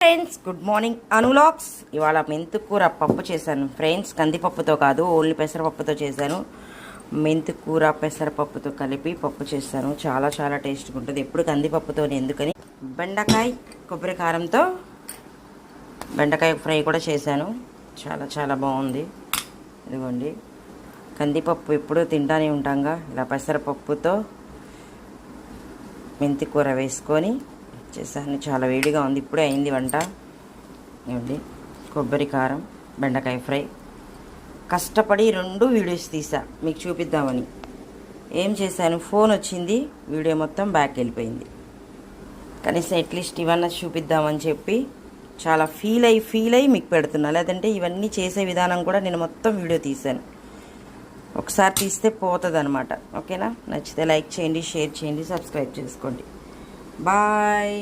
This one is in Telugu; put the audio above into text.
Friends good morning అనులాగ్స్. ఇవాళ మెంతుకూర పప్పు చేశాను ఫ్రెండ్స్. కందిపప్పుతో కాదు, ఓన్లీ పెసరపప్పుతో చేశాను. మెంతుకూర పెసరపప్పుతో కలిపి పప్పు చేశాను. చాలా చాలా టేస్ట్గా ఉంటుంది. ఎప్పుడు కందిపప్పుతో ఎందుకని. బెండకాయ కొబ్బరి కారంతో బెండకాయ ఫ్రై కూడా చేశాను. చాలా చాలా బాగుంది. ఇదిగోండి, కందిపప్పు ఎప్పుడూ తింటానే ఉంటాంగా. ఇలా పెసరపప్పుతో మెంతికూర వేసుకొని చేశాను. చాలా వేడిగా ఉంది, ఇప్పుడే అయింది వంట. ఇవ్వండి, కొబ్బరి కారం బెండకాయ ఫ్రై. కష్టపడి 2 వీడియోస్ తీసా మీకు చూపిద్దామని. ఏం చేశాను, ఫోన్ వచ్చింది, వీడియో మొత్తం బ్యాక్ వెళ్ళిపోయింది. కనీసం అట్లీస్ట్ ఇవన్నీ చూపిద్దామని చెప్పి చాలా ఫీల్ అయ్యి మీకు పెడుతున్నా. లేదంటే ఇవన్నీ చేసే విధానం కూడా నేను మొత్తం వీడియో తీశాను. ఒకసారి తీస్తే పోతుంది అనమాట. ఓకేనా? నచ్చితే లైక్ చేయండి, షేర్ చేయండి, సబ్స్క్రైబ్ చేసుకోండి. బాయ్.